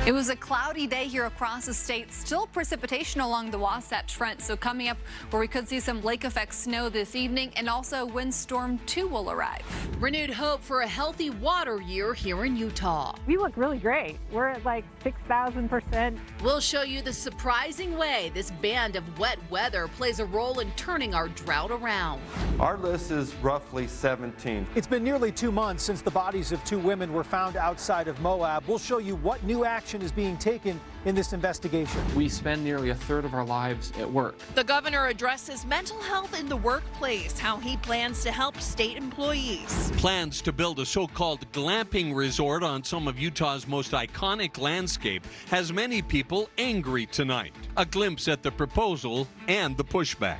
It was a cloudy day here across the state, still precipitation along the Wasatch Front. So coming up where we could see some lake effect snow this evening, and also windstorm 2 will arrive. Renewed hope for a healthy water year here in Utah. We look really great. We're at like 6,000%. We'll show you the surprising way this band of wet weather plays a role in turning our drought around. Our list is roughly 17. It's been nearly 2 months since the bodies of 2 women were found outside of Moab. We'll show you what new action is being taken in this investigation. We spend nearly a third of our lives at work. The governor addresses mental health in the workplace, how he plans to help state employees. Plans to build a so-called glamping resort on some of Utah's most iconic landscape has many people angry tonight. A glimpse at the proposal and the pushback.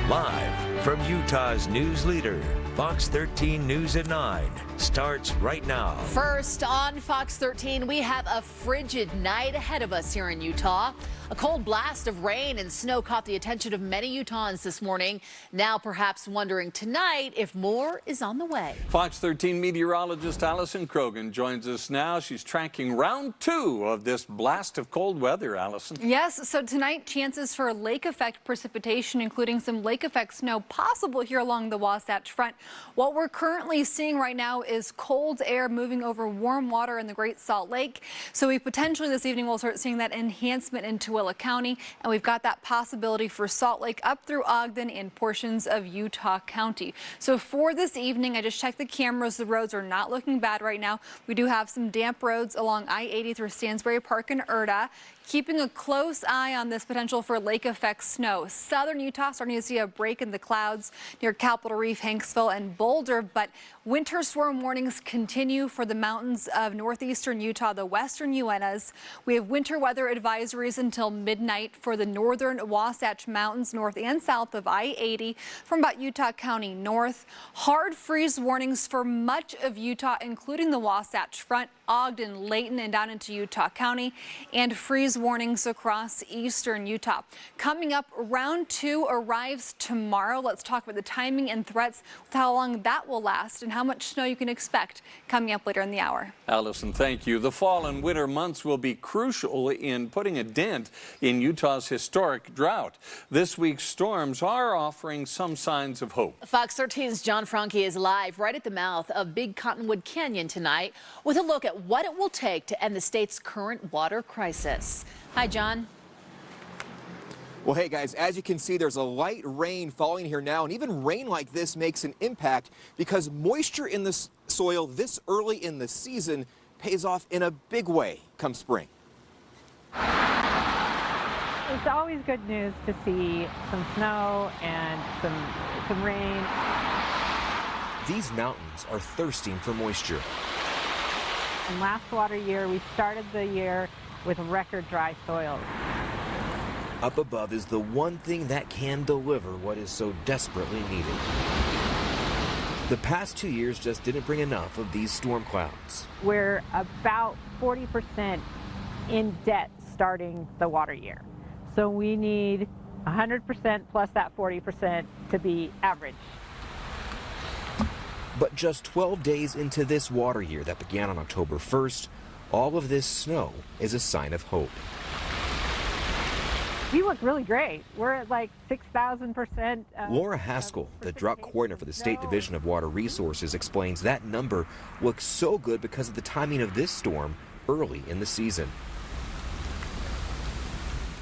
Live from Utah's news leader, Fox 13 News at 9, starts right now. First on Fox 13, we have a frigid night ahead of us here in Utah. A cold blast of rain and snow caught the attention of many Utahns this morning. Now perhaps wondering tonight if more is on the way. Fox 13 meteorologist Allison Krogan joins us now. She's tracking round 2 of this blast of cold weather, Allison. Yes, so tonight chances for lake effect precipitation, including some lake effect snow possible here along the Wasatch Front. What we're currently seeing right now is cold air moving over warm water in the Great Salt Lake. So we potentially this evening will start seeing that enhancement into Tooele County, and we've got that possibility for Salt Lake up through Ogden and portions of Utah County. So for this evening, I just checked the cameras. The roads are not looking bad right now. We do have some damp roads along I-80 through Stansbury Park and Erta. Keeping a close eye on this potential for lake effect snow. Southern Utah starting to see a break in the clouds near Capitol Reef, Hanksville, and Boulder, but winter storm warnings continue for the mountains of northeastern Utah, the western Uintas. We have winter weather advisories until midnight for the northern Wasatch Mountains, north and south of I-80 from about Utah County north. Hard freeze warnings for much of Utah, including the Wasatch Front, Ogden, Layton, and down into Utah County, and freeze warnings across eastern Utah. Coming up, round 2 arrives tomorrow. Let's talk about the timing and threats with how long that will last and how much snow you can expect coming up later in the hour. Allison, thank you. The fall and winter months will be crucial in putting a dent in Utah's historic drought. This week's storms are offering some signs of hope. Fox 13's John Franke is live right at the mouth of Big Cottonwood Canyon tonight with a look at what it will take to end the state's current water crisis. Hi, John. Well, hey, guys, as you can see, there's a light rain falling here now, and even rain like this makes an impact because moisture in the soil this early in the season pays off in a big way come spring. It's always good news to see some snow and some rain. These mountains are thirsting for moisture. And last water year, we started the year with record dry soils. Up above is the one thing that can deliver what is so desperately needed. The past 2 years just didn't bring enough of these storm clouds. We're about 40% in debt starting the water year. So we need 100% plus that 40% to be average. But just 12 days into this water year that began on October 1st, all of this snow is a sign of hope. We look really great. We're at like 6,000%. Laura Haskell, the drought coordinator for the State Division of Water Resources, explains that number looks so good because of the timing of this storm early in the season.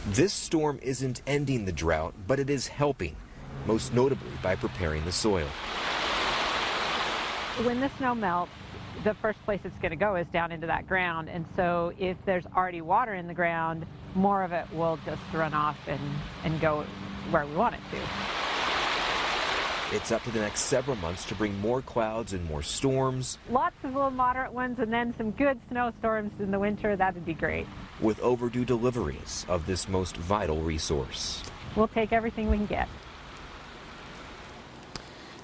This storm isn't ending the drought, but it is helping, most notably by preparing the soil. When the snow melts, the first place it's going to go is down into that ground. And so if there's already water in the ground, more of it will just run off and go where we want it to. It's up to the next several months to bring more clouds and more storms. Lots of little moderate ones and then some good snowstorms in the winter. That'd be great. With overdue deliveries of this most vital resource. We'll take everything we can get.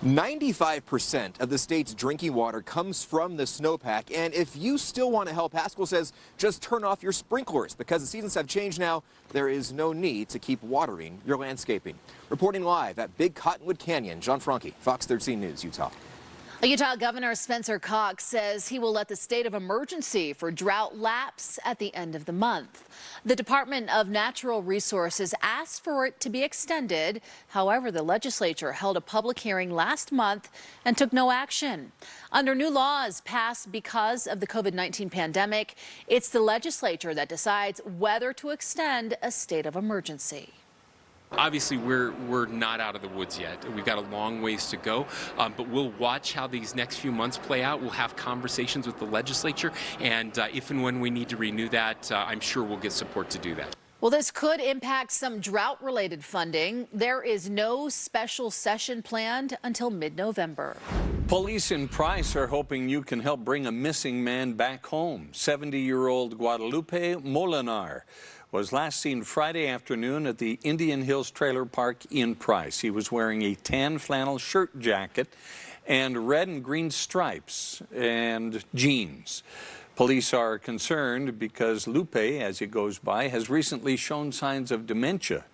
95% of the state's drinking water comes from the snowpack, and if you still want to help, Haskell says just turn off your sprinklers because the seasons have changed now. There is no need to keep watering your landscaping. Reporting live at Big Cottonwood Canyon, John Franke, Fox 13 News, Utah. Utah Governor Spencer Cox says he will let the state of emergency for drought lapse at the end of the month. The Department of Natural Resources asked for it to be extended. However, the legislature held a public hearing last month and took no action. Under new laws passed because of the COVID-19 pandemic, it's the legislature that decides whether to extend a state of emergency. Obviously, we're not out of the woods yet. We've got a long ways to go, but we'll watch how these next few months play out. We'll have conversations with the legislature, and if and when we need to renew that, I'm sure we'll get support to do that. Well, this could impact some drought-related funding. There is no special session planned until mid-November. Police in Price are hoping you can help bring a missing man back home. 70-year-old Guadalupe Molinar was last seen Friday afternoon at the Indian Hills Trailer Park in Price. He was wearing a tan flannel shirt jacket and red and green stripes and jeans. Police are concerned because Lupe, as he goes by, has recently shown signs of dementia.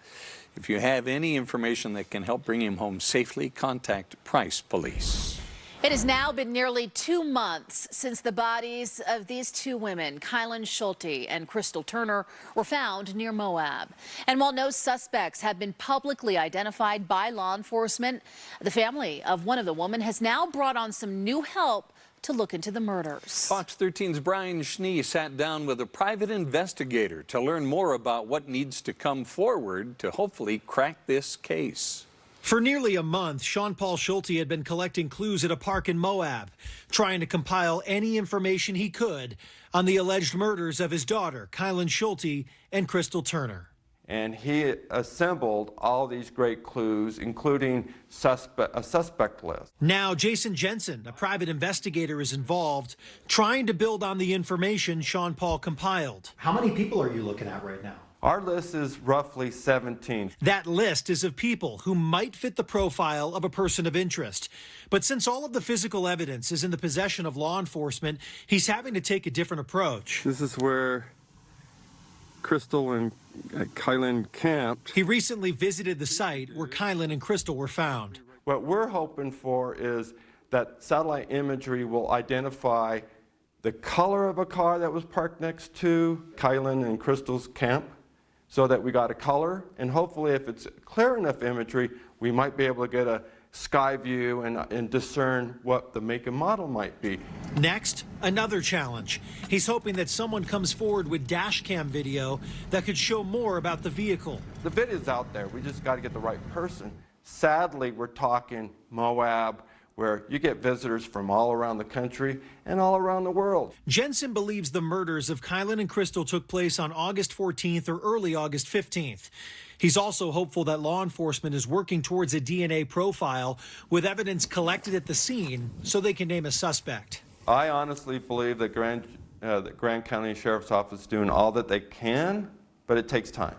If you have any information that can help bring him home safely, contact Price Police. It has now been nearly 2 months since the bodies of these two women, Kylan Schulte and Crystal Turner, were found near Moab. And while no suspects have been publicly identified by law enforcement, the family of one of the women has now brought on some new help to look into the murders. Fox 13's Brian Schnee sat down with a private investigator to learn more about what needs to come forward to hopefully crack this case. For nearly a month, Sean Paul Schulte had been collecting clues at a park in Moab, trying to compile any information he could on the alleged murders of his daughter, Kylan Schulte, and Crystal Turner. And he assembled all these great clues, including a suspect list. Now, Jason Jensen, a private investigator, is involved, trying to build on the information Sean Paul compiled. How many people are you looking at right now? Our list is roughly 17. That list is of people who might fit the profile of a person of interest. But since all of the physical evidence is in the possession of law enforcement, he's having to take a different approach. This is where Crystal and Kylan camped. He recently visited the site where Kylan and Crystal were found. What we're hoping for is that satellite imagery will identify the color of a car that was parked next to Kylan and Crystal's camp, so that we got a color, and hopefully if it's clear enough imagery, we might be able to get a sky view and discern what the make and model might be. Next, another challenge. He's hoping that someone comes forward with dash cam video that could show more about the vehicle. The video's out there, we just got to get the right person. Sadly, we're talking Moab, where you get visitors from all around the country and all around the world. Jensen believes the murders of Kylan and Crystal took place on August 14th or early August 15th. He's also hopeful that law enforcement is working towards a DNA profile with evidence collected at the scene so they can name a suspect. I honestly believe that Grand County Sheriff's Office is doing all that they can, but it takes time.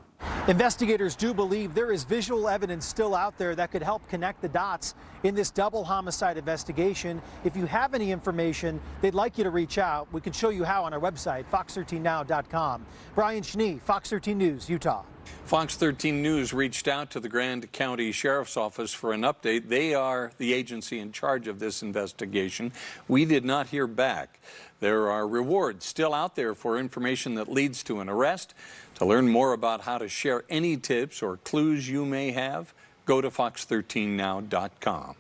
Investigators do believe there is visual evidence still out there that could help connect the dots in this double homicide investigation. If you have any information, they'd like you to reach out. We can show you how on our website, fox13now.com. Brian Schnee, Fox 13 News, Utah. Fox 13 News reached out to the Grand County Sheriff's Office for an update. They are the agency in charge of this investigation. We did not hear back. There are rewards still out there for information that leads to an arrest. To learn more about how to share any tips or clues you may have, go to fox13now.com.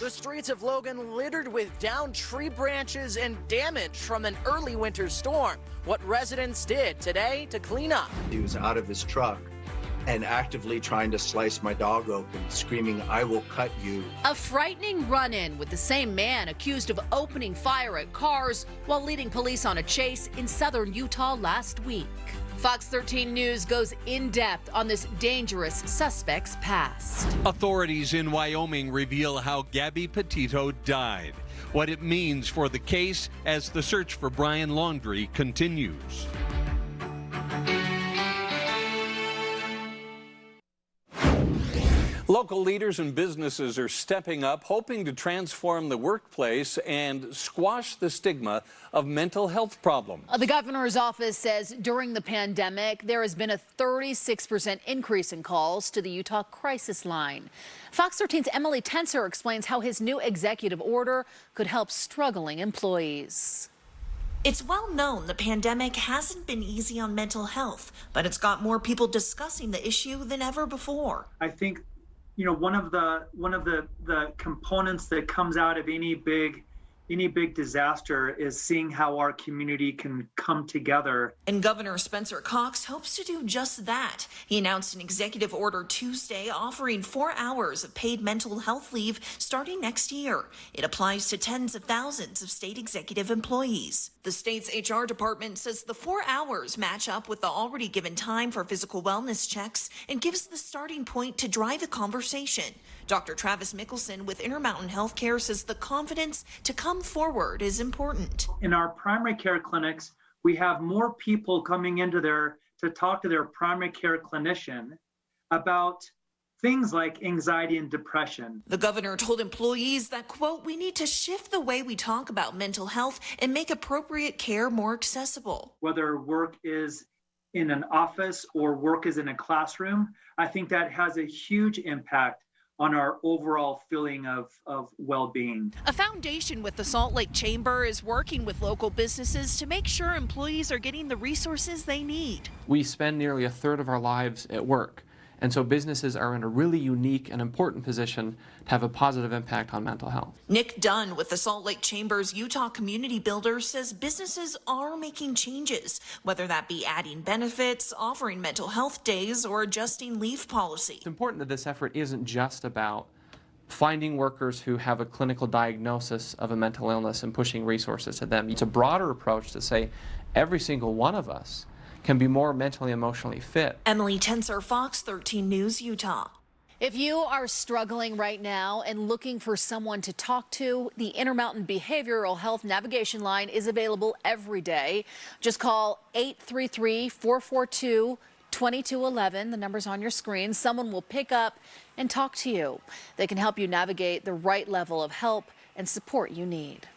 The streets of Logan littered with downed tree branches and damage from an early winter storm. What residents did today to clean up. He was out of his truck and actively trying to slice my dog open, screaming, "I will cut you." A frightening run-in with the same man accused of opening fire at cars while leading police on a chase in southern Utah last week. Fox 13 News goes in-depth on this dangerous suspect's past. Authorities in Wyoming reveal how Gabby Petito died, what it means for the case as the search for Brian Laundrie continues. Local leaders and businesses are stepping up, hoping to transform the workplace and squash the stigma of mental health problems. The governor's office says during the pandemic, there has been a 36% increase in calls to the Utah Crisis Line. Fox 13's Emily Tenser explains how his new executive order could help struggling employees. It's well known the pandemic hasn't been easy on mental health, but it's got more people discussing the issue than ever before. I think, you know, one of the components that comes out of any big disaster is seeing how our community can come together. And Governor Spencer Cox hopes to do just that. He announced an executive order Tuesday offering 4 hours of paid mental health leave starting next year. It applies to tens of thousands of state executive employees. The state's HR department says the 4 hours match up with the already given time for physical wellness checks and gives the starting point to drive a conversation. Dr. Travis Mickelson with Intermountain Healthcare says the confidence to come forward is important. In our primary care clinics, we have more people coming into to talk to their primary care clinician about things like anxiety and depression. The governor told employees that, quote, we need to shift the way we talk about mental health and make appropriate care more accessible. Whether work is in an office or work is in a classroom, I think that has a huge impact on our overall feeling of well-being. A foundation with the Salt Lake Chamber is working with local businesses to make sure employees are getting the resources they need. We spend nearly a third of our lives at work. And so businesses are in a really unique and important position to have a positive impact on mental health. Nick Dunn with the Salt Lake Chamber's Utah Community Builder says businesses are making changes, whether that be adding benefits, offering mental health days, or adjusting leave policy. It's important that this effort isn't just about finding workers who have a clinical diagnosis of a mental illness and pushing resources to them. It's a broader approach to say every single one of us can be more mentally, emotionally fit. Emily Tenser, Fox 13 News, Utah. If you are struggling right now and looking for someone to talk to, the Intermountain Behavioral Health Navigation Line is available every day. Just call 833-442-2211. The number's on your screen. Someone will pick up and talk to you. They can help you navigate the right level of help and support you need.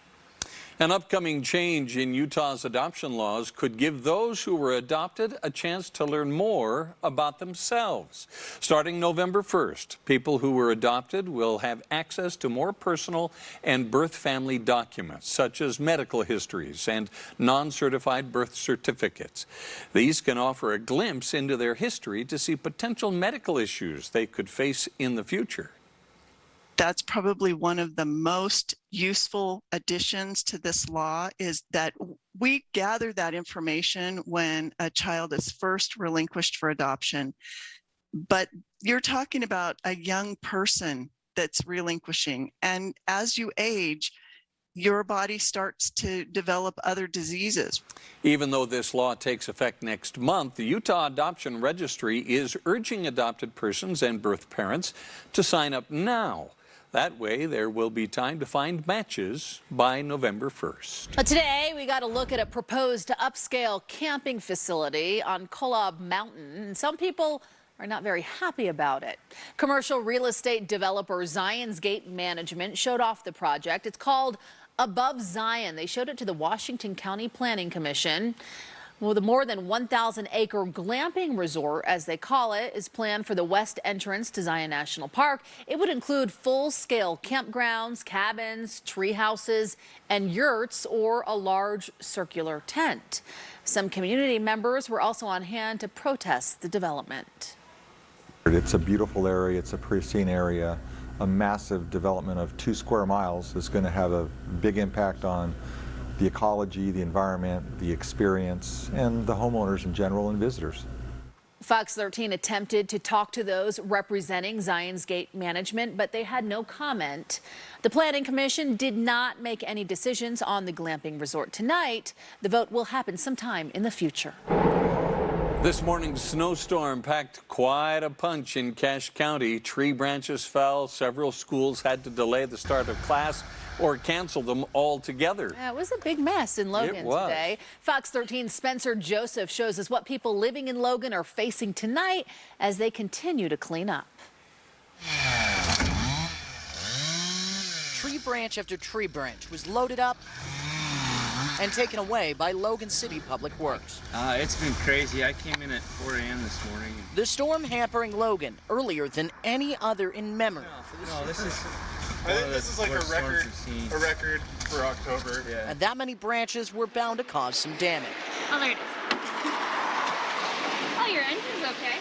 An upcoming change in Utah's adoption laws could give those who were adopted a chance to learn more about themselves. Starting November 1st, people who were adopted will have access to more personal and birth family documents, such as medical histories and non-certified birth certificates. These can offer a glimpse into their history to see potential medical issues they could face in the future. That's probably one of the most useful additions to this law, is that we gather that information when a child is first relinquished for adoption. But you're talking about a young person that's relinquishing, and as you age, your body starts to develop other diseases. Even though this law takes effect next month, the Utah Adoption Registry is urging adopted persons and birth parents to sign up now. That way, there will be time to find matches by November 1st. Today, we got a look at a proposed upscale camping facility on Kolob Mountain, and some people are not very happy about it. Commercial real estate developer Zion's Gate Management showed off the project. It's called Above Zion. They showed it to the Washington County Planning Commission. Well, the more than 1,000-acre glamping resort, as they call it, is planned for the west entrance to Zion National Park. It would include full-scale campgrounds, cabins, tree houses, and yurts, or a large circular tent. Some community members were also on hand to protest the development. It's a beautiful area. It's a pristine area. A massive development of 2 square miles is going to have a big impact on the ecology, the environment, the experience, and the homeowners in general and visitors. Fox 13 attempted to talk to those representing Zion's Gate Management, but they had no comment. The Planning Commission did not make any decisions on the glamping resort tonight. The vote will happen sometime in the future. This morning's snowstorm packed quite a punch in Cache County. Tree branches fell. Several schools had to delay the start of class or cancel them altogether. Yeah, it was a big mess in Logan today. Fox 13's Spencer Joseph shows us what people living in Logan are facing tonight as they continue to clean up. Tree branch after tree branch was loaded up and taken away by Logan City Public Works. It's been crazy. I came in at 4 a.m. this morning. The storm hampering Logan earlier than any other in memory. No, this is. I think this is like a record for October. Yeah. And that many branches were bound to cause some damage. Oh, there it is. Oh, your engine's okay.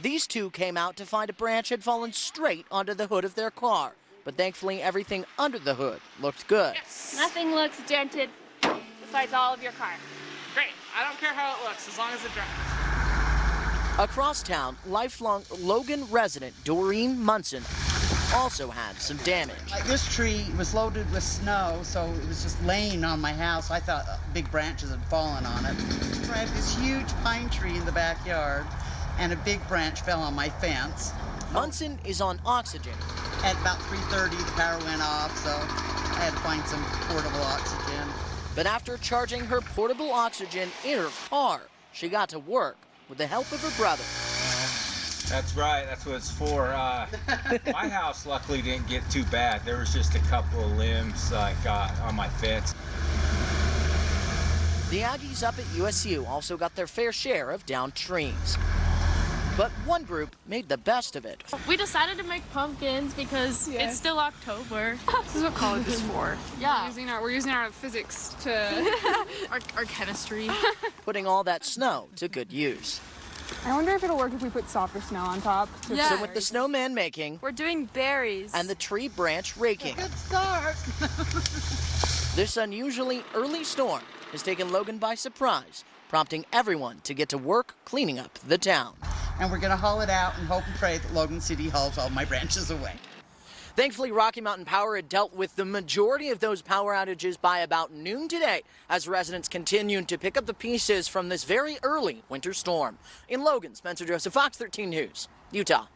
These two came out to find a branch had fallen straight onto the hood of their car. But thankfully, everything under the hood looked good. Yes. Nothing looks dented besides all of your car. Great. I don't care how it looks as long as it drives. Across town, lifelong Logan resident Doreen Munson also had some damage. This tree was loaded with snow, so it was just laying on my house. I thought big branches had fallen on it. I have this huge pine tree in the backyard, and a big branch fell on my fence. Munson is on oxygen. At about 3:30, the power went off, so I had to find some portable oxygen. But after charging her portable oxygen in her car, she got to work with the help of her brother. That's right. That's what it's for. My house luckily didn't get too bad. There was just a couple of limbs on my fence. The Aggies up at USU also got their fair share of downed trees. But one group made the best of it. We decided to make pumpkins because it's still October. This is what college is for. Yeah. We're using our physics to our chemistry. Putting all that snow to good use. I wonder if it'll work if we put softer snow on top. So with the snowman making, We're doing berries. and the tree branch raking, Good start. this unusually early storm has taken Logan by surprise, prompting everyone to get to work cleaning up the town. And we're going to haul it out and hope and pray that Logan City hauls all my branches away. Thankfully, Rocky Mountain Power had dealt with the majority of those power outages by about noon today, as residents continued to pick up the pieces from this very early winter storm. In Logan, Spencer Joseph, Fox 13 News, Utah.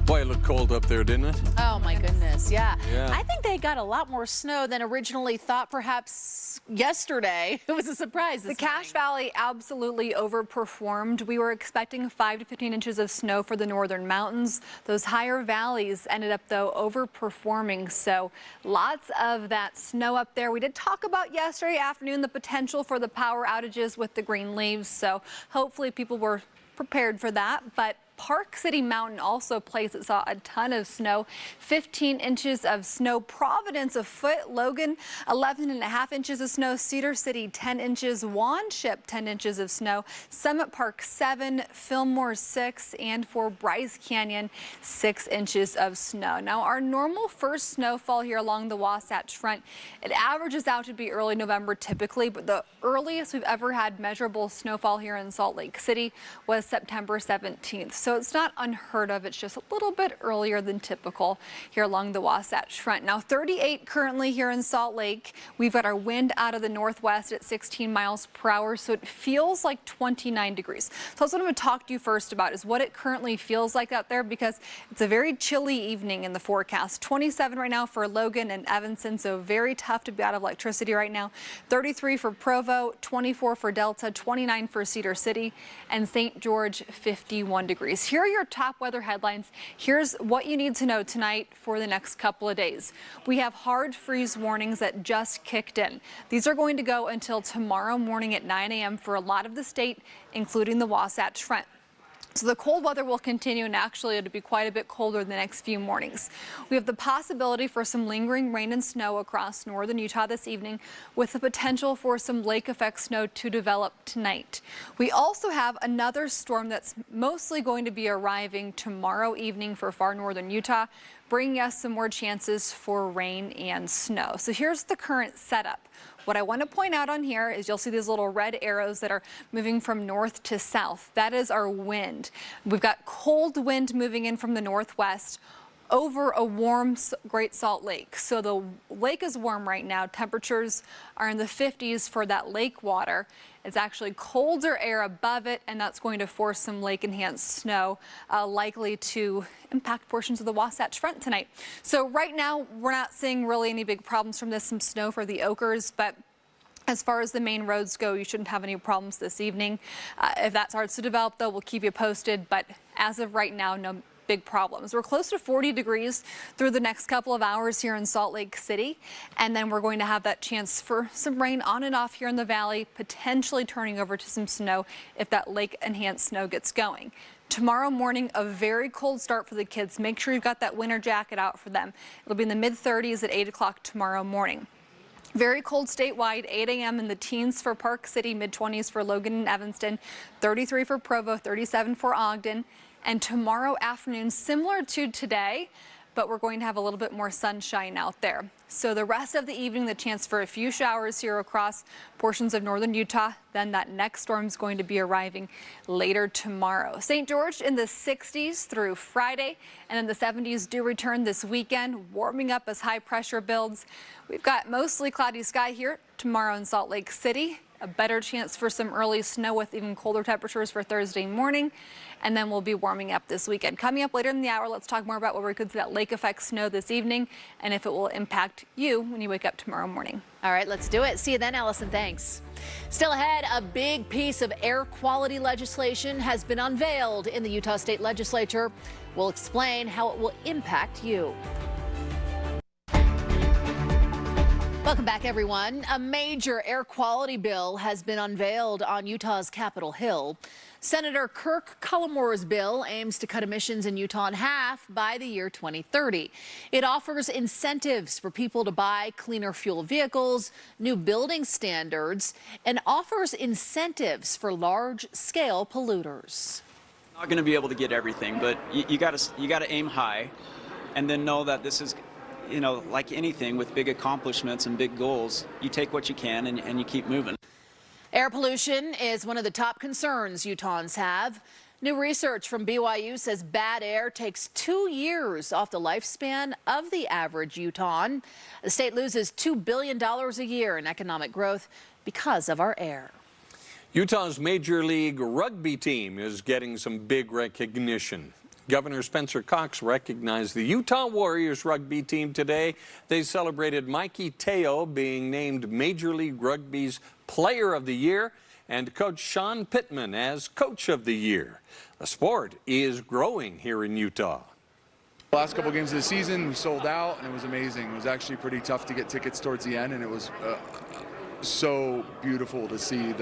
Boy, it looked cold up there, didn't it? Oh my goodness, yeah. Yeah. I think they got a lot more snow than originally thought perhaps yesterday. It was a surprise. The Cache Valley absolutely overperformed. We were expecting 5 to 15 inches of snow for the northern mountains. Those higher valleys ended up, though, overperforming. So lots of that snow up there. We did talk about yesterday afternoon the potential for the power outages with the green leaves. So hopefully people were prepared for that. But Park City Mountain also a place that saw a ton of snow, 15 inches of snow. Providence a foot, Logan 11.5 inches of snow, Cedar City 10 inches, Wanship 10 inches of snow, Summit Park 7, Fillmore 6, and for Bryce Canyon 6 inches of snow. Now our normal first snowfall here along the Wasatch Front, it averages out to be early November typically, but the earliest we've ever had measurable snowfall here in Salt Lake City was September 17th. So it's not unheard of. It's just a little bit earlier than typical here along the Wasatch Front. Now 38 currently here in Salt Lake. We've got our wind out of the northwest at 16 miles per hour, so it feels like 29 degrees. So that's what I'm going to talk to you first about is what it currently feels like out there, because it's a very chilly evening in the forecast. 27 right now for Logan and Evanston, so very tough to be out of electricity right now. 33 for Provo, 24 for Delta, 29 for Cedar City, and St. George 51 degrees. Here are your top weather headlines. Here's what you need to know tonight for the next couple of days. We have hard freeze warnings that just kicked in. These are going to go until tomorrow morning at 9 a.m. for a lot of the state, including the Wasatch Front. So the cold weather will continue, and actually it'll be quite a bit colder the next few mornings. We have the possibility for some lingering rain and snow across northern Utah this evening, with the potential for some lake effect snow to develop tonight. We also have another storm that's mostly going to be arriving tomorrow evening for far northern Utah, bringing us some more chances for rain and snow. So here's the current setup. What I want to point out on here is you'll see these little red arrows that are moving from north to south. That is our wind. We've got cold wind moving in from the northwest over a warm Great Salt Lake. So the lake is warm right now. Temperatures are in the 50s for that lake water. It's actually colder air above it, and that's going to force some lake-enhanced snow, likely to impact portions of the Wasatch Front tonight. So right now, we're not seeing really any big problems from this. Some snow for the Oakers, but as far as the main roads go, you shouldn't have any problems this evening. If that starts to develop, though, we'll keep you posted. But as of right now, no big problems. We're close to 40 degrees through the next couple of hours here in Salt Lake City, and then we're going to have that chance for some rain on and off here in the valley, potentially turning over to some snow if that lake-enhanced snow gets going. Tomorrow morning, a very cold start for the kids. Make sure you've got that winter jacket out for them. It'll be in the mid-30s at 8 o'clock tomorrow morning. Very cold statewide, 8 a.m. in the teens for Park City, mid-20s for Logan and Evanston, 33 for Provo, 37 for Ogden. And tomorrow afternoon, similar to today, but we're going to have a little bit more sunshine out there. So the rest of the evening, the chance for a few showers here across portions of northern Utah. Then that next storm is going to be arriving later tomorrow. St. George in the 60s through Friday, and then the 70s do return this weekend, warming up as high pressure builds. We've got mostly cloudy sky here tomorrow in Salt Lake City. A better chance for some early snow with even colder temperatures for Thursday morning. And then we'll be warming up this weekend. Coming up later in the hour, let's talk more about where we could see that lake effect snow this evening and if it will impact you when you wake up tomorrow morning. All right, let's do it. See you then, Allison. Thanks. Still ahead, a big piece of air quality legislation has been unveiled in the Utah State Legislature. We'll explain how it will impact you. Welcome back, everyone. A major air quality bill has been unveiled on Utah's Capitol Hill. Senator Kirk Cullimore's bill aims to cut emissions in Utah in half by the year 2030. It offers incentives for people to buy cleaner fuel vehicles, new building standards, and offers incentives for large-scale polluters. Not going to be able to get everything, but you got to aim high, and then know that this is, you know, like anything with big accomplishments and big goals, you take what you can and you keep moving. Air pollution is one of the top concerns Utahns have. New research from BYU says bad air takes 2 years off the lifespan of the average Utahn. The state loses $2 billion a year in economic growth because of our air. Utah's Major League Rugby team is getting some big recognition. Governor Spencer Cox recognized the Utah Warriors rugby team today. They celebrated Mikey Teo being named Major League Rugby's Player of the Year and Coach Sean Pittman as Coach of the Year. The sport is growing here in Utah. The last couple games of the season, we sold out, and it was amazing. It was actually pretty tough to get tickets towards the end, and it was so beautiful to see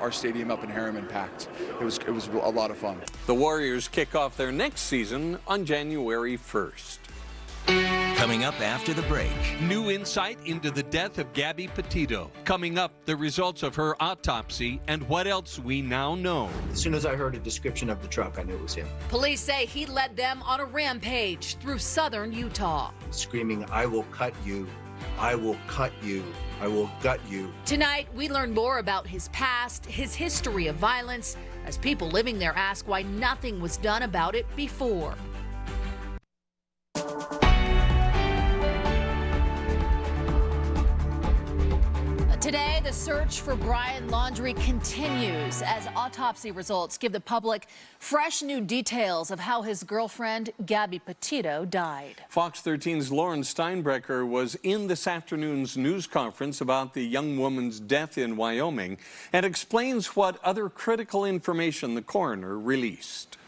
our stadium up in Harriman packed. It was a lot of fun. The Warriors kick off their next season on January 1st. Coming up after the break. New insight into the death of Gabby Petito. Coming up, the results of her autopsy and what else we now know. As soon as I heard a description of the truck, I knew it was him. Police say he led them on a rampage through southern Utah. Screaming, "I will cut you. I will cut you. I will gut you." Tonight, we learn more about his past, his history of violence, as people living there ask why nothing was done about it before. Today, the search for Brian Laundrie continues as autopsy results give the public fresh new details of how his girlfriend, Gabby Petito, died. Fox 13's Lauren Steinbrecher was in this afternoon's news conference about the young woman's death in Wyoming and explains what other critical information the coroner released.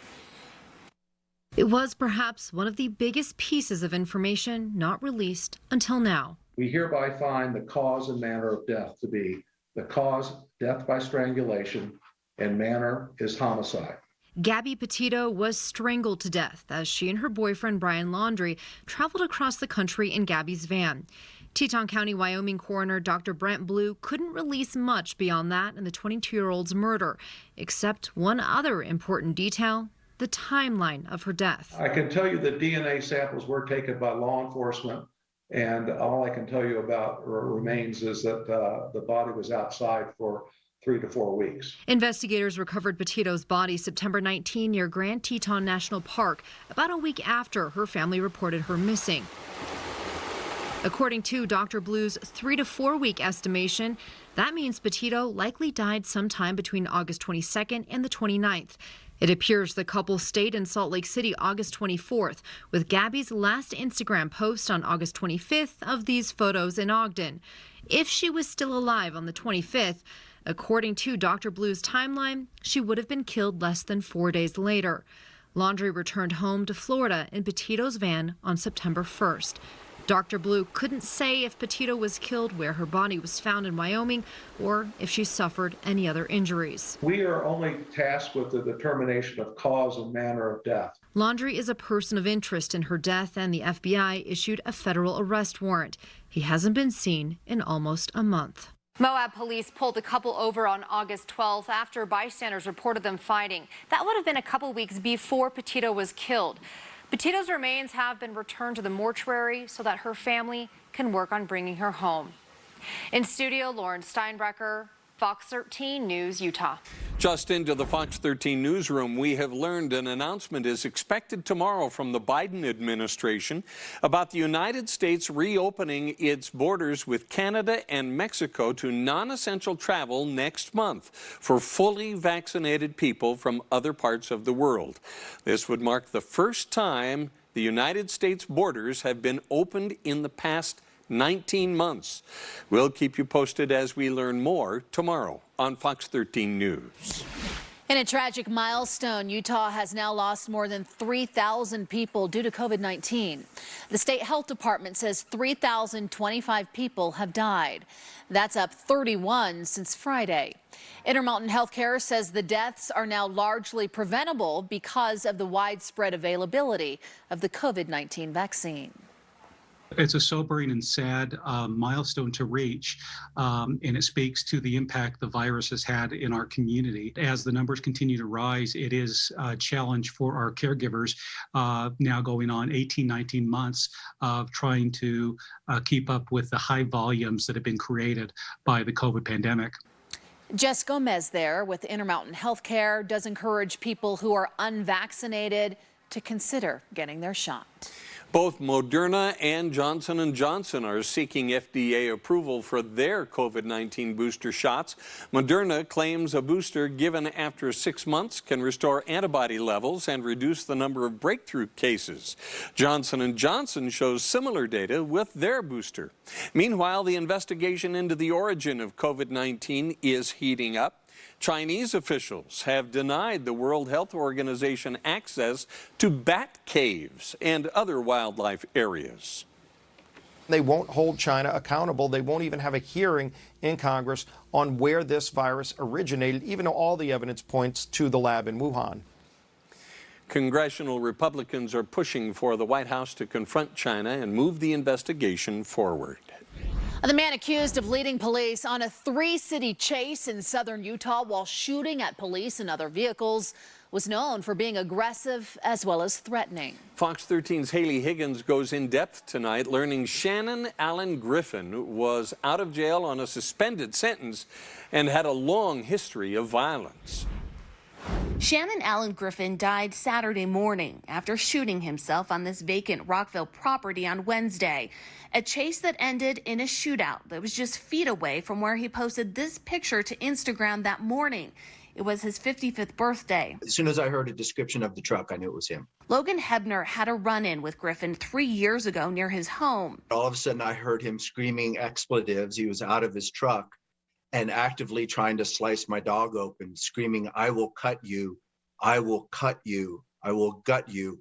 It was perhaps one of the biggest pieces of information not released until now. We hereby find the cause and manner of death to be the cause, death by strangulation, and manner is homicide. Gabby Petito was strangled to death as she and her boyfriend Brian Laundrie traveled across the country in Gabby's van. Teton County, Wyoming coroner Dr. Brent Blue couldn't release much beyond that in the 22-year-old's murder, except one other important detail: the timeline of her death. I can tell you that DNA samples were taken by law enforcement. And all I can tell you about remains is that the body was outside for 3 to 4 weeks. Investigators recovered Petito's body September 19 near Grand Teton National Park, about a week after her family reported her missing. According to Dr. Blue's 3 to 4 week estimation, that means Petito likely died sometime between August 22nd and the 29th. It appears the couple stayed in Salt Lake City August 24th, with Gabby's last Instagram post on August 25th of these photos in Ogden. If she was still alive on the 25th, according to Dr. Blue's timeline, she would have been killed less than 4 days later. Laundrie returned home to Florida in Petito's van on September 1st. Dr. Blue couldn't say if Petito was killed where her body was found in Wyoming or if she suffered any other injuries. We are only tasked with the determination of cause and manner of death. Laundrie is a person of interest in her death, and the FBI issued a federal arrest warrant. He hasn't been seen in almost a month. Moab police pulled the couple over on August 12th after bystanders reported them fighting. That would have been a couple weeks before Petito was killed. Petito's remains have been returned to the mortuary so that her family can work on bringing her home. In studio, Lauren Steinbrecher, Fox 13 News, Utah. Just into the Fox 13 newsroom, we have learned an announcement is expected tomorrow from the Biden administration about the United States reopening its borders with Canada and Mexico to non-essential travel next month for fully vaccinated people from other parts of the world. This would mark the first time the United States borders have been opened in the past 19 months. We'll keep you posted as we learn more tomorrow on Fox 13 News. In a tragic milestone, Utah has now lost more than 3,000 people due to COVID-19. The state health department says 3,025 people have died. That's up 31 since Friday. Intermountain Healthcare says the deaths are now largely preventable because of the widespread availability of the COVID-19 vaccine. It's a sobering and sad milestone to reach, and it speaks to the impact the virus has had in our community. As the numbers continue to rise, it is a challenge for our caregivers now going on 18, 19 months of trying to keep up with the high volumes that have been created by the COVID pandemic. Jess Gomez there with Intermountain Healthcare does encourage people who are unvaccinated to consider getting their shot. Both Moderna and Johnson & Johnson are seeking FDA approval for their COVID-19 booster shots. Moderna claims a booster given after 6 months can restore antibody levels and reduce the number of breakthrough cases. Johnson & Johnson shows similar data with their booster. Meanwhile, the investigation into the origin of COVID-19 is heating up. Chinese officials have denied the World Health Organization access to bat caves and other wildlife areas. They won't hold China accountable. They won't even have a hearing in Congress on where this virus originated, even though all the evidence points to the lab in Wuhan. Congressional Republicans are pushing for the White House to confront China and move the investigation forward. The man accused of leading police on a 3-city chase in southern Utah while shooting at police and other vehicles was known for being aggressive as well as threatening. Fox 13's Haley Higgins goes in depth tonight, learning Shannon Allen Griffin was out of jail on a suspended sentence and had a long history of violence. Shannon Allen Griffin died Saturday morning after shooting himself on this vacant Rockville property on Wednesday. A chase that ended in a shootout that was just feet away from where he posted this picture to Instagram that morning. It was his 55th birthday. As soon as I heard a description of the truck, I knew it was him. Logan Hebner had a run-in with Griffin 3 years ago near his home. All of a sudden, I heard him screaming expletives. He was out of his truck and actively trying to slice my dog open, screaming, "I will cut you, I will cut you, I will gut you,"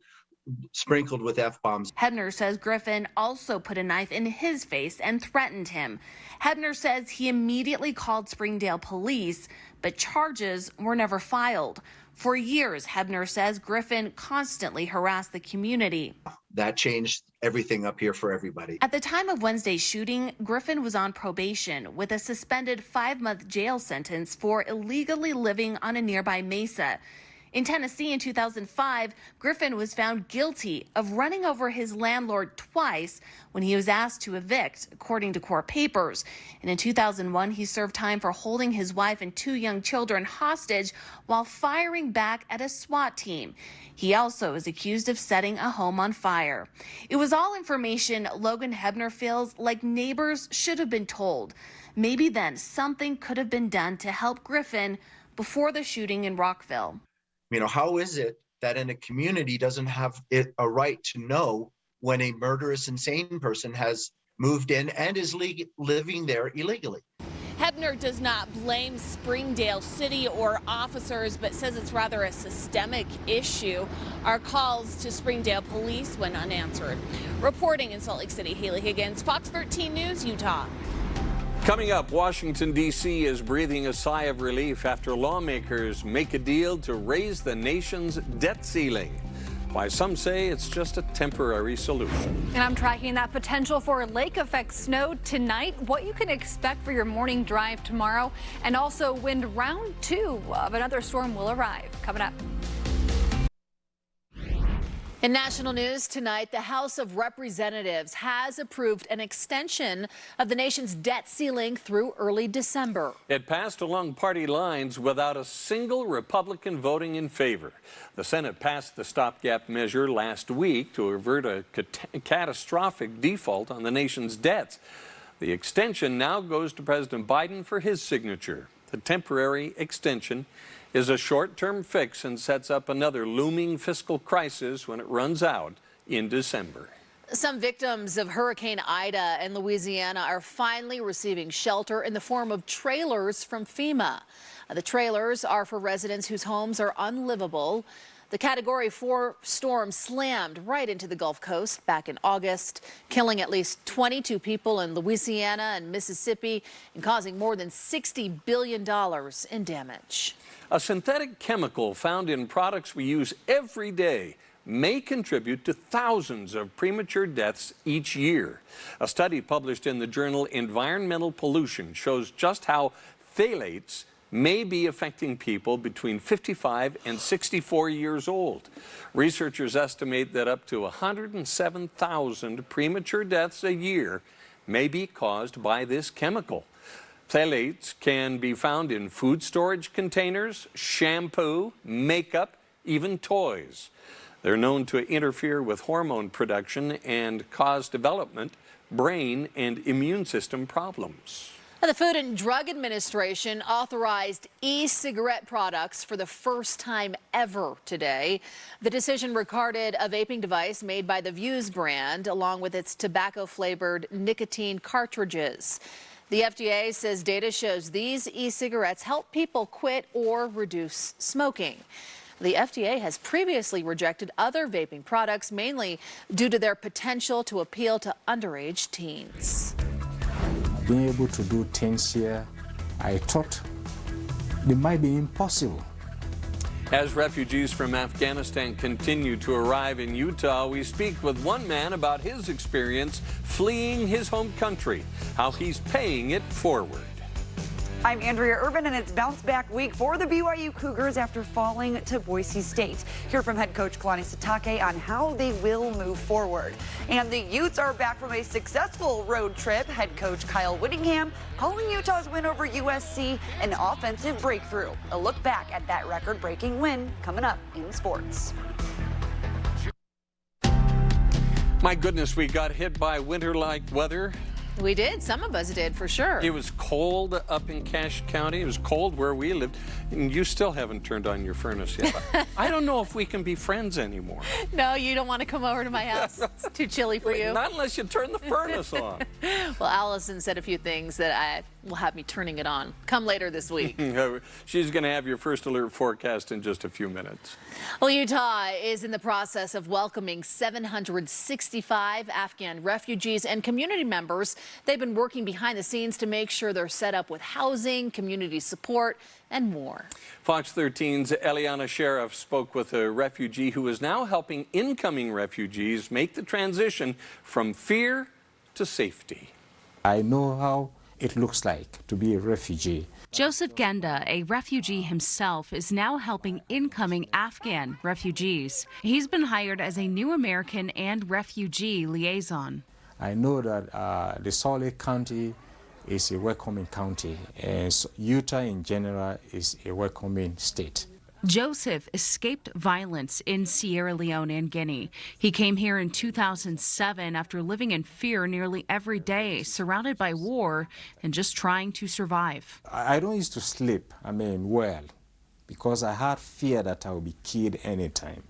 sprinkled with F-bombs. Hebner says Griffin also put a knife in his face and threatened him. Hebner says he immediately called Springdale police, but charges were never filed. For years, Hebner says Griffin constantly harassed the community. That changed everything up here for everybody. At the time of Wednesday's shooting, Griffin was on probation with a suspended 5-month jail sentence for illegally living on a nearby mesa. In Tennessee in 2005, Griffin was found guilty of running over his landlord twice when he was asked to evict, according to court papers. And in 2001, he served time for holding his wife and 2 young children hostage while firing back at a SWAT team. He also is accused of setting a home on fire. It was all information Logan Hebner feels like neighbors should have been told. Maybe then something could have been done to help Griffin before the shooting in Rockville. You know, how is it that in a community doesn't have a right to know when a murderous, insane person has moved in and is living there illegally? Hebner does not blame Springdale City or officers, but says it's rather a systemic issue. Our calls to Springdale police went unanswered. Reporting in Salt Lake City, Haley Higgins, Fox 13 News, Utah. Coming up, Washington, D.C. is breathing a sigh of relief after lawmakers make a deal to raise the nation's debt ceiling. Why some say it's just a temporary solution. And I'm tracking that potential for lake effect snow tonight, what you can expect for your morning drive tomorrow, and also when round 2 of another storm will arrive. Coming up. In national news tonight, the House of Representatives has approved an extension of the nation's debt ceiling through early December. It passed along party lines without a single Republican voting in favor. The Senate passed the stopgap measure last week to avert a catastrophic default on the nation's debts. The extension now goes to President Biden for his signature. The temporary extension is a short-term fix and sets up another looming fiscal crisis when it runs out in December. Some victims of Hurricane Ida in Louisiana are finally receiving shelter in the form of trailers from FEMA. The trailers are for residents whose homes are unlivable. The Category 4 storm slammed right into the Gulf Coast back in August, killing at least 22 people in Louisiana and Mississippi and causing more than $60 billion in damage. A synthetic chemical found in products we use every day may contribute to thousands of premature deaths each year. A study published in the journal Environmental Pollution shows just how phthalates may be affecting people between 55 and 64 years old. Researchers estimate that up to 107,000 premature deaths a year may be caused by this chemical. Phthalates can be found in food storage containers, shampoo, makeup, even toys. They're known to interfere with hormone production and cause development, brain, and immune system problems. The Food and Drug Administration authorized e-cigarette products for the first time ever today. The decision regarded a vaping device made by the Vuse brand, along with its tobacco-flavored nicotine cartridges. The FDA says data shows these e-cigarettes help people quit or reduce smoking. The FDA has previously rejected other vaping products, mainly due to their potential to appeal to underage teens. Being able to do things here, I thought they might be impossible. As refugees from Afghanistan continue to arrive in Utah, we speak with one man about his experience fleeing his home country, how he's paying it forward. I'm Andrea Urban, and it's bounce back week for the BYU Cougars after falling to Boise State. Hear from head coach Kalani Sitake on how they will move forward. And the Utes are back from a successful road trip. Head coach Kyle Whittingham calling Utah's win over USC an offensive breakthrough. A look back at that record-breaking win coming up in sports. My goodness, we got hit by winter-like weather. We did. Some of us did, for sure. It was cold up in Cache County. It was cold where we lived. And you still haven't turned on your furnace yet. I don't know if we can be friends anymore. No, you don't want to come over to my house. It's too chilly for you. Not unless you turn the furnace on. Well, Allison said a few things that will have me turning it on. Come later this week. She's going to have your first alert forecast in just a few minutes. Well, Utah is in the process of welcoming 765 Afghan refugees and community members. They've been working behind the scenes to make sure they're set up with housing, community support, and more. Fox 13's Eliana Sheriff spoke with a refugee who is now helping incoming refugees make the transition from fear to safety. I know how it looks like to be a refugee. Joseph Genda, a refugee himself, is now helping incoming Afghan refugees. He's been hired as a new American and refugee liaison. I know that the Salt Lake County is a welcoming county, and Utah in general is a welcoming state. Joseph escaped violence in Sierra Leone and Guinea. He came here in 2007 after living in fear nearly every day, surrounded by war and just trying to survive. I don't used to sleep, well, because I had fear that I would be killed anytime.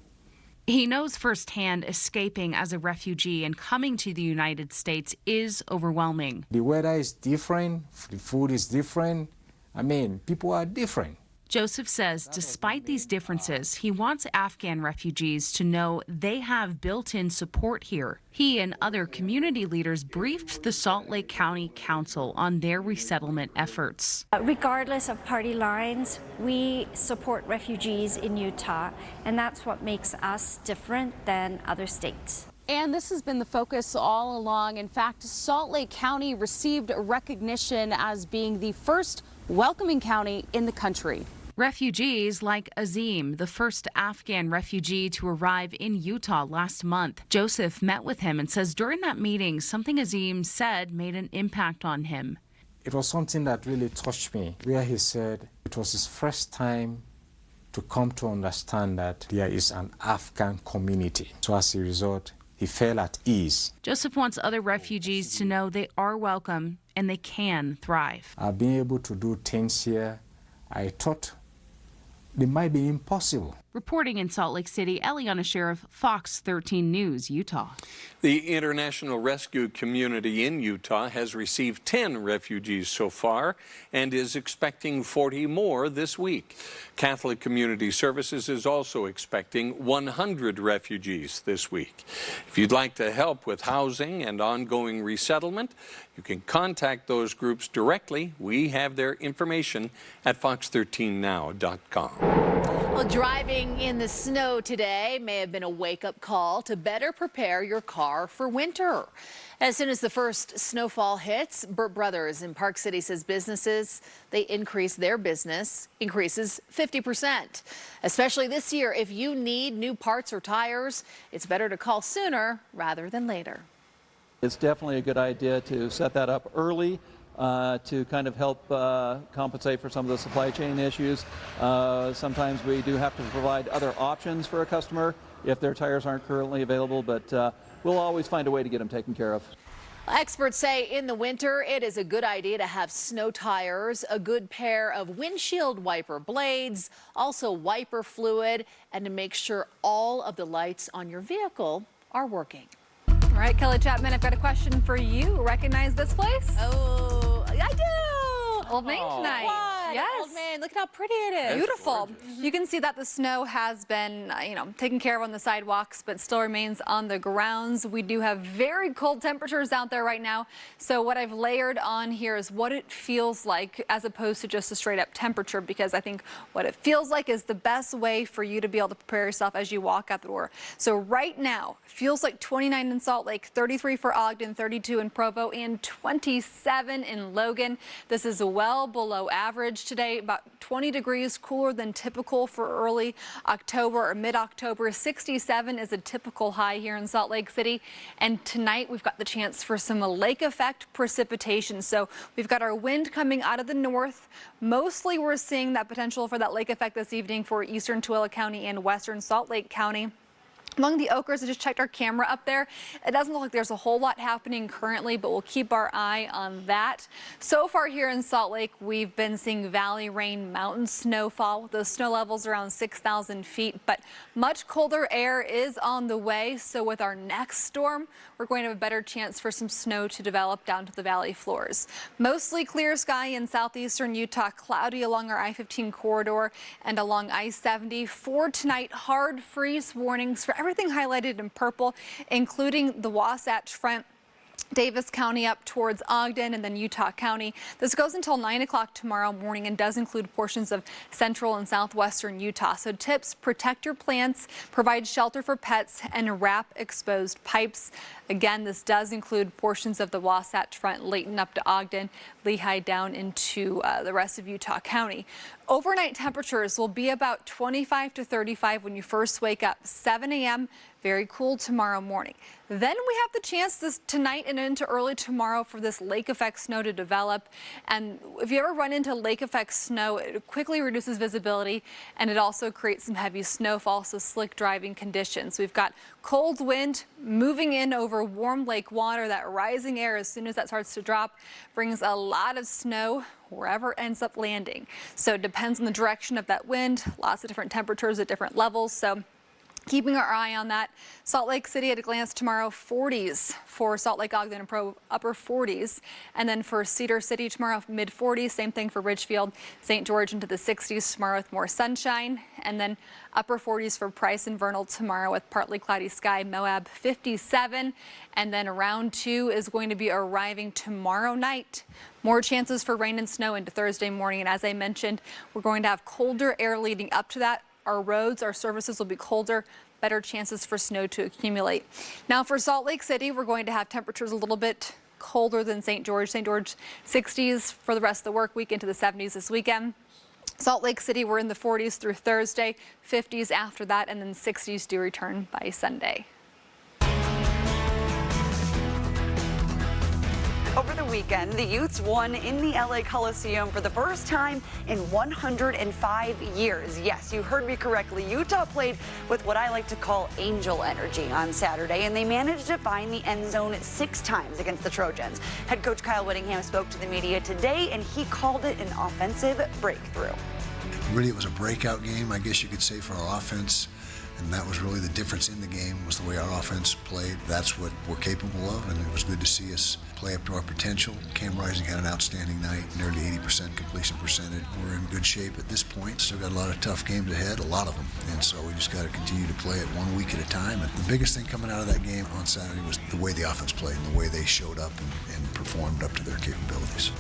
He knows firsthand escaping as a refugee and coming to the United States is overwhelming. The weather is different, the food is different. I mean, people are different. Joseph says despite these differences, he wants Afghan refugees to know they have built-in support here. He and other community leaders briefed the Salt Lake County Council on their resettlement efforts. Regardless of party lines, we support refugees in Utah, and that's what makes us different than other states. And this has been the focus all along. In fact, Salt Lake County received recognition as being the first welcoming county in the country. Refugees like Azim, the first Afghan refugee to arrive in Utah last month. Joseph met with him and says during that meeting, something Azim said made an impact on him. It was something that really touched me, where he said it was his first time to come to understand that there is an Afghan community. So as a result, he felt at ease. Joseph wants other refugees to know they are welcome and they can thrive. I've been able to do things here I thought they might be impossible. Reporting in Salt Lake City, Eliana Sheriff, Fox 13 News, Utah. The international rescue community in Utah has received 10 refugees so far and is expecting 40 more this week. Catholic Community Services is also expecting 100 refugees this week. If you'd like to help with housing and ongoing resettlement, you can contact those groups directly. We have their information at fox13now.com. Well, driving in the snow today may have been a wake-up call to better prepare your car for winter. As soon as the first snowfall hits, Burt Brothers in Park City says businesses, they increase their business, increases 50%. Especially this year, if you need new parts or tires, it's better to call sooner rather than later. It's definitely a good idea to set that up early. To kind of help compensate for some of the supply chain issues. Sometimes we do have to provide other options for a customer if their tires aren't currently available, but we'll always find a way to get them taken care of. Experts say in the winter, it is a good idea to have snow tires, a good pair of windshield wiper blades, also wiper fluid, and to make sure all of the lights on your vehicle are working. All right, Kelly Chapman, I've got a question for you. Recognize this place? Oh, I do. Old Main tonight. What? Yes. Old Main, look at how pretty it is. Beautiful. You can see that the snow has been, taken care of on the sidewalks, but still remains on the grounds. We do have very cold temperatures out there right now. So what I've layered on here is what it feels like as opposed to just a straight up temperature, because I think what it feels like is the best way for you to be able to prepare yourself as you walk out the door. So right now, feels like 29 in Salt Lake, 33 for Ogden, 32 in Provo, and 27 in Logan. This is well below average today, about 20 degrees cooler than typical for early October or mid-October. 67 is a typical high here in Salt Lake City. And tonight we've got the chance for some lake effect precipitation. So we've got our wind coming out of the north. Mostly we're seeing that potential for that lake effect this evening for eastern Tooele County and western Salt Lake County. Along the Oakers, I just checked our camera up there. It doesn't look like there's a whole lot happening currently, but we'll keep our eye on that. So far here in Salt Lake, we've been seeing valley rain, mountain snowfall. Those snow levels around 6,000 feet, but much colder air is on the way. So with our next storm, we're going to have a better chance for some snow to develop down to the valley floors. Mostly clear sky in southeastern Utah, cloudy along our I-15 corridor and along I-70. For tonight, hard freeze warnings for everything highlighted in purple, including the Wasatch Front, Davis County up towards Ogden, and then Utah County. This goes until 9 o'clock tomorrow morning and does include portions of central and southwestern Utah. So tips: protect your plants, provide shelter for pets, and wrap exposed pipes. Again, this does include portions of the Wasatch Front, Layton up to Ogden, Lehigh down into the rest of Utah County. Overnight temperatures will be about 25 to 35 when you first wake up. 7 a.m. Very cool tomorrow morning. Then we have the chance tonight and into early tomorrow for this lake effect snow to develop. And if you ever run into lake effect snow, it quickly reduces visibility, and it also creates some heavy snowfall, so slick driving conditions. We've got cold wind moving in over warm lake water. That rising air, as soon as that starts to drop, brings a lot of snow wherever it ends up landing. So it depends on the direction of that wind. Lots of different temperatures at different levels. So Keeping our eye on that. Salt Lake City at a glance tomorrow, 40s for Salt Lake, Ogden, and Pro, upper 40s. And then for Cedar City tomorrow, mid 40s. Same thing for Ridgefield, St. George into the 60s tomorrow with more sunshine. And then upper 40s for Price and Vernal tomorrow with partly cloudy sky. Moab 57. And then round 2 is going to be arriving tomorrow night. More chances for rain and snow into Thursday morning. And as I mentioned, we're going to have colder air leading up to that. Our roads, our surfaces will be colder, better chances for snow to accumulate. Now for Salt Lake City, we're going to have temperatures a little bit colder than St. George. St. George 60s for the rest of the work week into the 70s this weekend. Salt Lake City, we're in the 40s through Thursday, 50s after that, and then 60s do return by Sunday. Over the weekend, the Utes won in the LA Coliseum for the first time in 105 years. Yes, you heard me correctly. Utah played with what I like to call angel energy on Saturday, and they managed to find the end zone 6 times against the Trojans. Head coach Kyle Whittingham spoke to the media today, and he called it an offensive breakthrough. Really, it was a breakout game, I guess you could say, for our offense. And that was really the difference in the game, was the way our offense played. That's what we're capable of, and it was good to see us play up to our potential. Cam Rising had an outstanding night, nearly 80% completion percentage. We're in good shape at this point. Still got a lot of tough games ahead, a lot of them. And so we just got to continue to play it 1 week at a time. And the biggest thing coming out of that game on Saturday was the way the offense played and the way they showed up and performed up to their capabilities.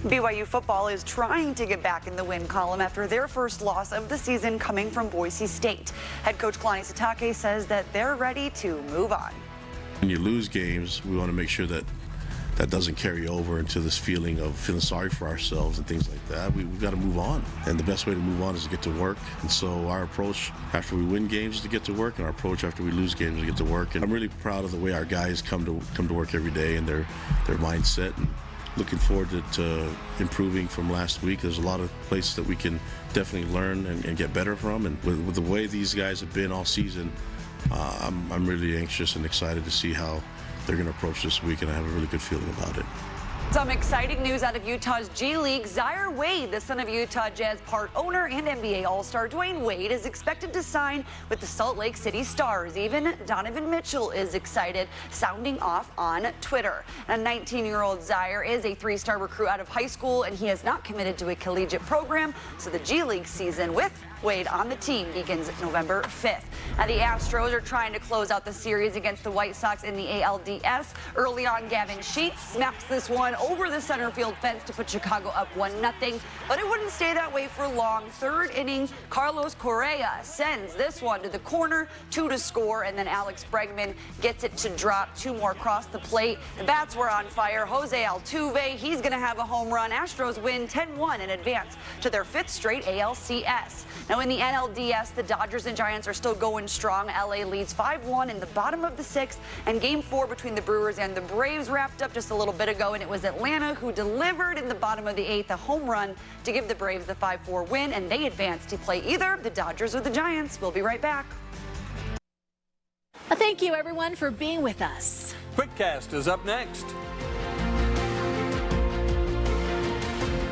BYU football is trying to get back in the win column after their first loss of the season coming from Boise State. Head coach Kalani Sitake says that they're ready to move on. When you lose games, we want to make sure that that doesn't carry over into this feeling of feeling sorry for ourselves and things like that. We've got to move on. And the best way to move on is to get to work. And so our approach after we win games is to get to work, and our approach after we lose games is to get to work. And I'm really proud of the way our guys come to work every day and their mindset. And looking forward to improving from last week. There's a lot of places that we can definitely learn and get better from. And with the way these guys have been all season, I'm really anxious and excited to see how they're going to approach this week, and I have a really good feeling about it. Some exciting news out of Utah's G League. Zaire Wade, the son of Utah Jazz part owner and NBA All-Star Dwayne Wade, is expected to sign with the Salt Lake City Stars. Even Donovan Mitchell is excited, sounding off on Twitter. A 19-year-old Zaire is a 3-star recruit out of high school, and he has not committed to a collegiate program, so the G League season with Wade on the team begins November 5th. Now, the Astros are trying to close out the series against the White Sox in the ALDS. Early on, Gavin Sheets smacks this one over the center field fence to put Chicago up 1-0, but it wouldn't stay that way for long. Third inning, Carlos Correa sends this one to the corner, 2 to score, and then Alex Bregman gets it to drop. 2 more across the plate. The bats were on fire. Jose Altuve, he's going to have a home run. Astros win 10-1 in advance to their 5th straight ALCS. Now in the NLDS, the Dodgers and Giants are still going strong. LA leads 5-1 in the bottom of the 6th, and Game 4 between the Brewers and the Braves wrapped up just a little bit ago, and it was Atlanta who delivered in the bottom of the 8th a home run to give the Braves the 5-4 win, and they advance to play either the Dodgers or the Giants. We'll be right back. Thank you, everyone, for being with us. QuickCast is up next.